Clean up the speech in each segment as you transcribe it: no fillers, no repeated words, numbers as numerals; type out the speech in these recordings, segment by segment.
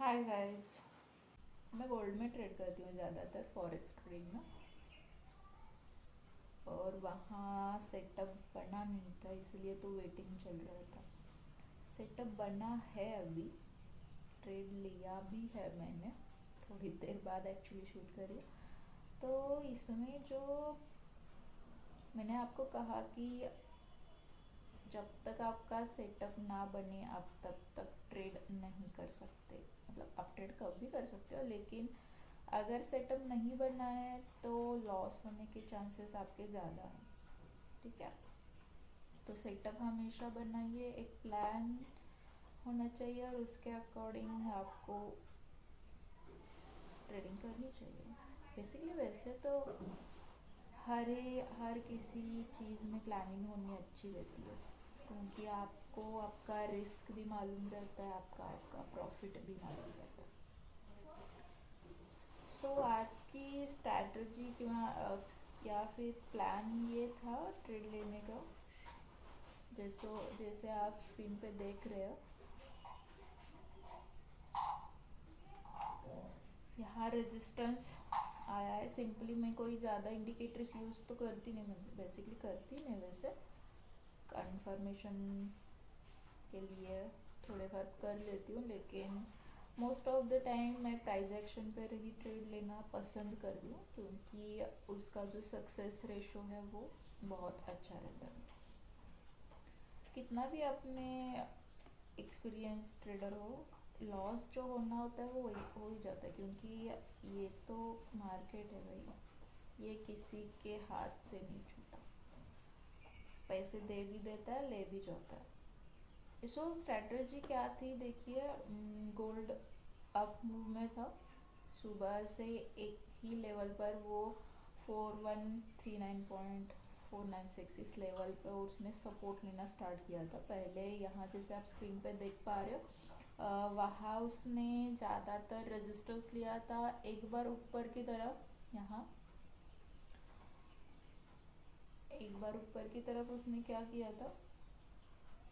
Hi guys. मैं gold में trade करती हूँ ज़्यादातर फॉरेक्स ट्रेडिंग में। और वहाँ सेटअप बना नहीं था, इसलिए तो वेटिंग चल रहा था। सेटअप बना है अभी, ट्रेड लिया भी है मैंने, थोड़ी देर बाद एक्चुअली शूट करी। तो इसमें जो मैंने आपको कहा कि जब तक आपका सेटअप ना बने आप तब तक ट्रेड नहीं कर सकते। मतलब आप ट्रेड कब भी कर सकते हो, लेकिन अगर सेटअप नहीं बना है तो लॉस होने के चांसेस आपके ज़्यादा हैं। ठीक है, तो सेटअप हमेशा बनाइए, एक प्लान होना चाहिए और उसके अकॉर्डिंग आपको ट्रेडिंग करनी चाहिए। बेसिकली वैसे तो हर किसी चीज़ में प्लानिंग होनी अच्छी रहती है, क्योंकि आपको आपका रिस्क भी मालूम रहता है, आपका आपका प्रॉफिट भी मालूम रहता है। सो आज की स्ट्रैटेजी या फिर प्लान ये था ट्रेड लेने का। जैसो जैसे आप स्क्रीन पे देख रहे हो, यहाँ रेजिस्टेंस आया है। सिंपली मैं कोई ज़्यादा इंडिकेटर्स यूज़ तो करती नहीं, मैं बेसिकली करती नहीं, वैसे कंफर्मेशन के लिए थोड़े बहुत कर लेती हूँ, लेकिन मोस्ट ऑफ द टाइम मैं प्राइस एक्शन पर ही ट्रेड लेना पसंद करती हूँ, क्योंकि उसका जो सक्सेस रेशो है वो बहुत अच्छा रहता है। कितना भी अपने एक्सपीरियंस ट्रेडर हो, लॉस जो होना होता है वो हो ही जाता है, क्योंकि ये तो मार्केट है भाई, ये किसी के हाथ से नहीं छूटा। पैसे दे भी देता है, ले भी जाता है। सो स्ट्रैटेजी क्या थी देखिए, गोल्ड अप मूव में था। सुबह से एक ही लेवल पर वो 4139.496 इस लेवल पर उसने सपोर्ट लेना स्टार्ट किया था। पहले यहाँ जैसे आप स्क्रीन पे देख पा रहे हो, वहाँ उसने ज़्यादातर रेजिस्टेंस लिया था। एक बार ऊपर की तरफ, यहाँ एक बार ऊपर की तरफ उसने क्या किया था,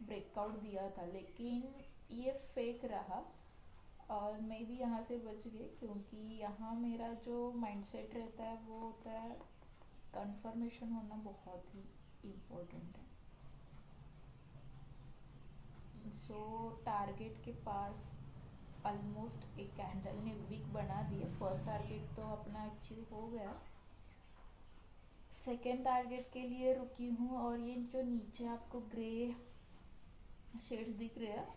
ब्रेकआउट दिया था, लेकिन ये फेक रहा और मैं भी यहाँ से बच गई, क्योंकि यहाँ मेरा जो माइंडसेट रहता है वो होता है कंफर्मेशन होना बहुत ही इम्पोर्टेंट है। सो टारगेट के पास ऑलमोस्ट एक कैंडल ने विक बना दिए। फर्स्ट टारगेट तो अपना अचीव हो गया, सेकेंड टारगेट के लिए रुकी हूँ। और ये जो नीचे आपको ग्रे शेड्स दिख रहे हैं,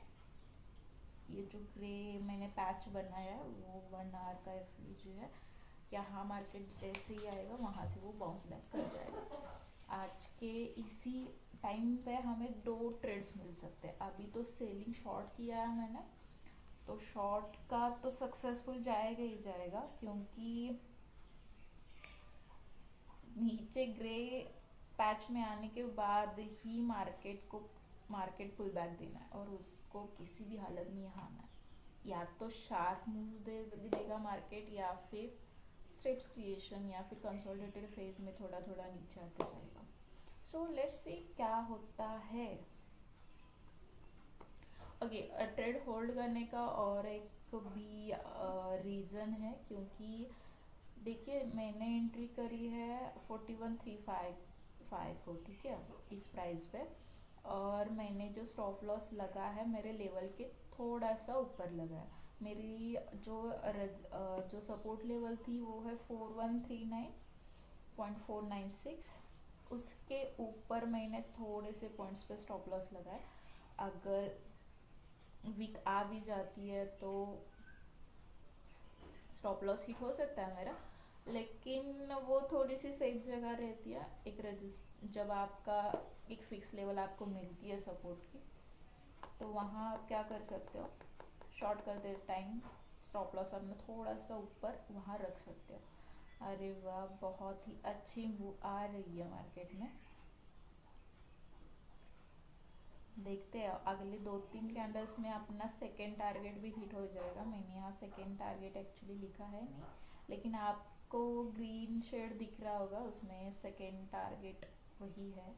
ये जो ग्रे मैंने पैच बनाया है वो 1 आवर का एफ जो है, यहाँ मार्केट जैसे ही आएगा वहाँ से वो बाउंस बैक कर जाएगा। आज के इसी टाइम पे हमें 2 ट्रेड्स मिल सकते हैं। अभी तो सेलिंग शॉर्ट किया है मैंने, तो शॉर्ट का तो सक्सेसफुल जाएगा ही जाएगा, क्योंकि नीचे ग्रे पैच में आने के बाद ही मार्केट पुल बैक देना है और उसको किसी भी हालत में यहाँ आना है। या तो शार्प मूव देगा मार्केट, या फिर स्टेप्स क्रिएशन, या फिर कंसोलिडेटेड फेज में थोड़ा थोड़ा नीचे आते जाएगा। सो लेट्स सी क्या होता है। ओके, ट्रेड होल्ड करने का और एक भी रीज़न है, क्योंकि देखिए मैंने एंट्री करी है 41,355 को, ठीक है, इस प्राइस पे। और मैंने जो स्टॉप लॉस लगा है मेरे लेवल के थोड़ा सा ऊपर लगा है। मेरी जो सपोर्ट लेवल थी वो है 4139.496। उसके ऊपर मैंने थोड़े से पॉइंट्स पे स्टॉप लॉस लगाए। अगर वीक आ भी जाती है तो स्टॉप लॉस हिट हो सकता है मेरा, लेकिन वो थोड़ी सी सेफ जगह रहती है। जब आपका एक फिक्स लेवल आपको मिलती है सपोर्ट की, तो वहाँ आप क्या कर सकते हो, शॉर्ट कर दे टाइम स्टॉप लॉस आपने थोड़ा सा ऊपर वहाँ रख सकते हो। अरे वाह, बहुत ही अच्छी मूव आ रही है मार्केट में। देखते हैं अगले 2-3 कैंडल्स में अपना सेकेंड टारगेट भी हिट हो जाएगा। मैंने यहाँ सेकेंड टारगेट एक्चुअली लिखा है नहीं, लेकिन आपको ग्रीन शेड दिख रहा होगा, उसमें सेकेंड टारगेट वही है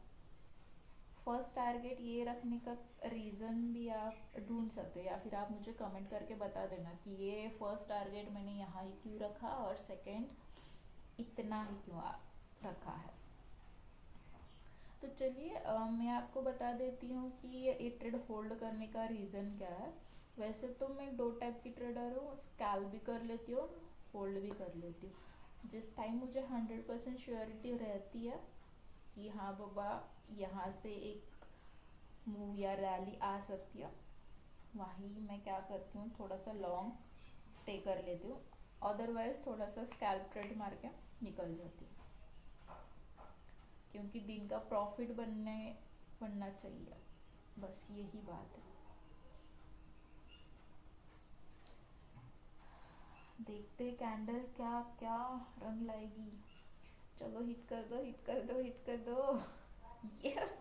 फर्स्ट टारगेट ये रखने का रीज़न भी आप ढूंढ सकते हो, या फिर आप मुझे कमेंट करके बता देना कि ये फर्स्ट टारगेट मैंने यहाँ ही क्यों रखा और सेकंड इतना ही क्यों रखा है। तो चलिए मैं आपको बता देती हूँ कि ये ट्रेड होल्ड करने का रीज़न क्या है। वैसे तो मैं दो टाइप की ट्रेडर हूँ, स्कैल्प भी कर लेती हूँ, होल्ड भी कर लेती हूँ। जिस टाइम मुझे 100% श्योरिटी रहती है कि हाँ बाबा यहाँ से एक मूव या रैली आ सकती है, वहीं मैं क्या करती हूँ, थोड़ा सा लॉन्ग स्टे कर लेती हूँ, अदरवाइज थोड़ा सा स्कैल्प ट्रेड मार के निकल जाती हूँ, क्योंकि दिन का प्रॉफिट बनना चाहिए, बस यही बात है। देखते कैंडल क्या क्या रंग लाएगी। चलो हिट कर दो, हिट कर दो, हिट कर दो। Yes,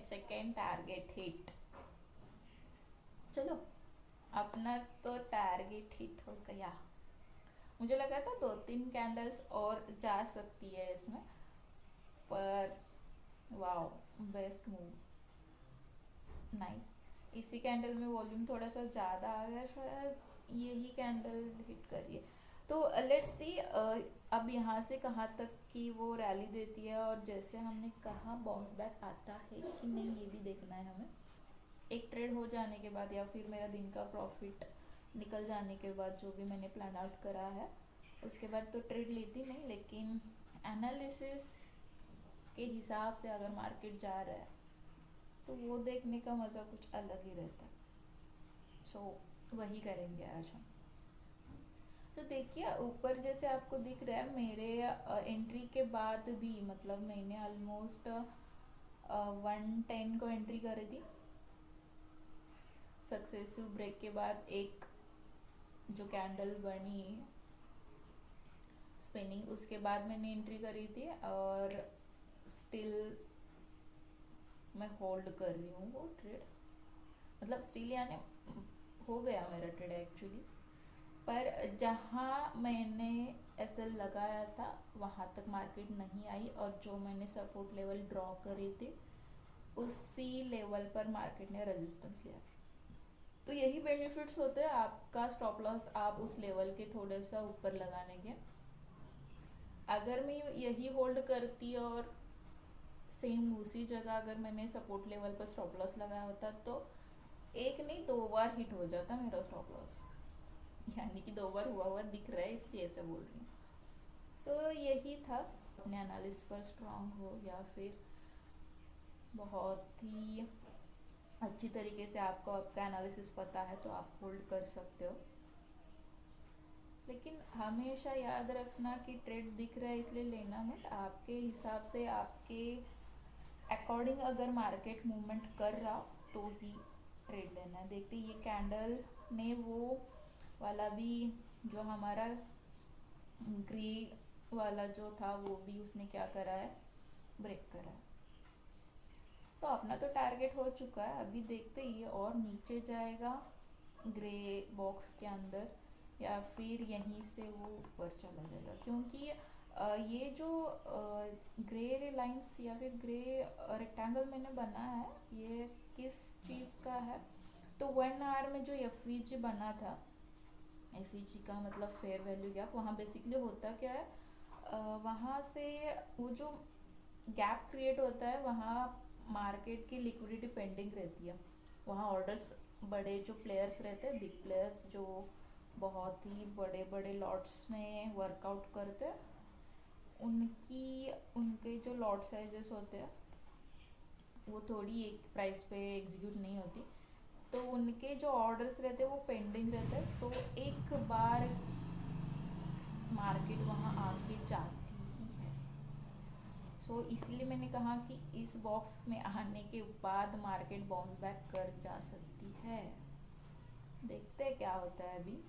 second target hit. चलो अपना तो टारगेट हिट हो गया। मुझे लगा था 2-3 कैंडल्स और जा सकती है इसमें, पर वाओ बेस्ट मूव, नाइस। इसी कैंडल में वॉल्यूम थोड़ा सा ज़्यादा आ गया, शायद यही कैंडल हिट करिए। तो लेट्स सी अब यहाँ से कहाँ तक की वो रैली देती है, और जैसे हमने कहा बाउंस बैक आता है कि नहीं ये भी देखना है हमें। एक ट्रेड हो जाने के बाद या फिर मेरा दिन का प्रॉफिट निकल जाने के बाद, जो भी मैंने प्लान आउट करा है, उसके बाद तो ट्रेड लेती नहीं, लेकिन एनालिसिस के हिसाब से अगर मार्केट जा रहा है तो वो देखने का मज़ा कुछ अलग ही रहता है। सो वही करेंगे आज हम। तो देखिए ऊपर जैसे आपको दिख रहा है, मेरे एंट्री के बाद भी, मतलब मैंने ऑलमोस्ट 110 को एंट्री करी थी। सक्सेसिव ब्रेक के बाद एक जो कैंडल बनी स्पिनिंग, उसके बाद मैंने एंट्री करी थी, और स्टिल मैं होल्ड कर रही हूँ वो ट्रेड, मतलब स्टिल यानी हो गया मेरा ट्रेड एक्चुअली। पर जहाँ मैंने एसएल लगाया था वहाँ तक मार्केट नहीं आई, और जो मैंने सपोर्ट लेवल ड्रॉ करी थी उसी लेवल पर मार्केट ने रेजिस्टेंस लिया। तो यही बेनिफिट्स होते हैं आपका स्टॉप लॉस आप उस लेवल के थोड़ा सा ऊपर लगाने के। अगर मैं यही होल्ड करती और सेम उसी जगह अगर मैंने सपोर्ट लेवल पर स्टॉप लॉस लगाया होता, तो एक नहीं 2 बार हिट हो जाता मेरा स्टॉप लॉस, यानी कि 2 बार हुआ दिख रहा है, इसलिए ऐसे बोल रही हूँ। सो यही था, अपने एनालिसिस पर स्ट्रांग हो, या फिर बहुत ही अच्छी तरीके से आपको आपका एनालिसिस पता है तो आप होल्ड कर सकते हो। लेकिन हमेशा याद रखना कि ट्रेड दिख रहा है इसलिए लेना मत, आपके हिसाब से आपके अकॉर्डिंग अगर मार्केट मूवमेंट कर रहा तो ही ट्रेड लेना है। देखते ये कैंडल ने वो वाला भी, जो हमारा ग्रीड वाला जो था, वो भी उसने क्या करा है, ब्रेक करा है। तो अपना तो टारगेट हो चुका है, अभी देखते ये और नीचे जाएगा ग्रे बॉक्स के अंदर, या फिर यहीं से वो ऊपर चला जाएगा, क्योंकि ये जो ग्रे लाइंस या फिर ग्रे रेक्टेंगल मैंने बनाया है, ये किस चीज़ का है, तो 1 आवर में जो एफ बना था, एफ का मतलब फेयर वैल्यू गैप, वहाँ बेसिकली होता क्या है, वहाँ से वो जो गैप क्रिएट होता है, वहाँ मार्केट की लिक्विडिटी पेंडिंग रहती है, वहाँ ऑर्डर्स बड़े जो प्लेयर्स रहते हैं, बिग प्लेयर्स जो बहुत ही बड़े बड़े लॉट्स में वर्कआउट करते हैं, उनके जो लॉट साइजेस होते हैं वो थोड़ी एक प्राइस पे एग्जीक्यूट नहीं होती, तो उनके जो ऑर्डर्स रहते हैं वो पेंडिंग रहते हैं, तो एक बार मार्केट वहाँ आके जाती ही है। सो इसलिए मैंने कहा कि इस बॉक्स में आने के बाद मार्केट बाउंस बैक कर जा सकती है। देखते हैं क्या होता है अभी।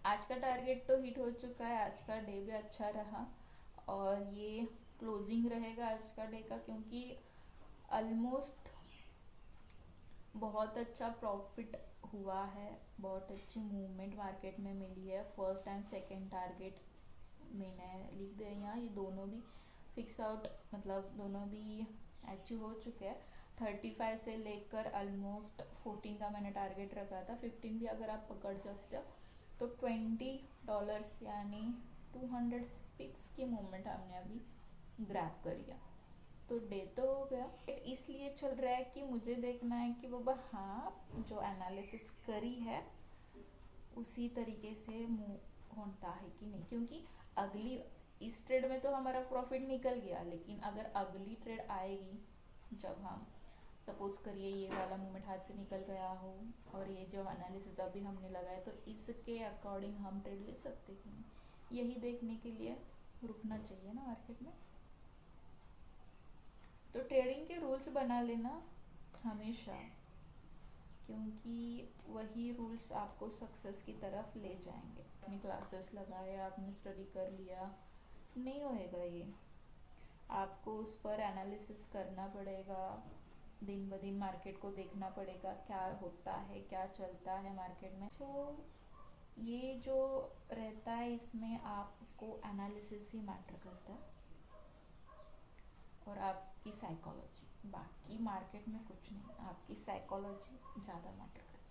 आज का टारगेट तो हिट हो चुका है, आज का डे भी अच्छा रहा, और ये क्लोजिंग रहेगा आज का डे का, क्योंकि ऑलमोस्ट बहुत अच्छा प्रॉफिट हुआ है, बहुत अच्छी मूवमेंट मार्केट में मिली है। फर्स्ट एंड सेकंड टारगेट मैंने लिख दिया यहाँ, ये दोनों भी फिक्स आउट मतलब दोनों भी अचीव हो चुके हैं। 35 से लेकर ऑलमोस्ट 14 का मैंने टारगेट रखा था, 15 भी अगर आप पकड़ सकते हो तो $20 यानी 200 पिप्स की मूवमेंट हमने अभी ग्रैब कर लिया। तो डे तो हो गया, इसलिए चल रहा है कि मुझे देखना है कि बाबा हाँ जो एनालिसिस करी है उसी तरीके से मूव होता है कि नहीं, क्योंकि अगली इस ट्रेड में तो हमारा प्रॉफिट निकल गया, लेकिन अगर अगली ट्रेड आएगी जब हम सपोज करिए ये वाला मूवमेंट हाथ से निकल गया हो और ये जो एनालिसिस अभी हमने लगाया तो इसके अकॉर्डिंग हम ट्रेड ले सकते कि नहीं, यही देखने के लिए रुकना चाहिए ना मार्केट में। तो ट्रेडिंग के रूल्स बना लेना हमेशा, क्योंकि वही रूल्स आपको सक्सेस की तरफ ले जाएंगे। अपनी क्लासेस लगाए, आपने स्टडी कर लिया, नहीं होएगा ये, आपको उस पर एनालिसिस करना पड़ेगा, दिन ब दिन मार्केट को देखना पड़ेगा क्या होता है, क्या चलता है मार्केट में। तो ये जो रहता है इसमें आपको एनालिसिस ही मैटर करता है और आपकी साइकोलॉजी, बाकी मार्केट में कुछ नहीं, आपकी साइकोलॉजी ज़्यादा मैटर करती है।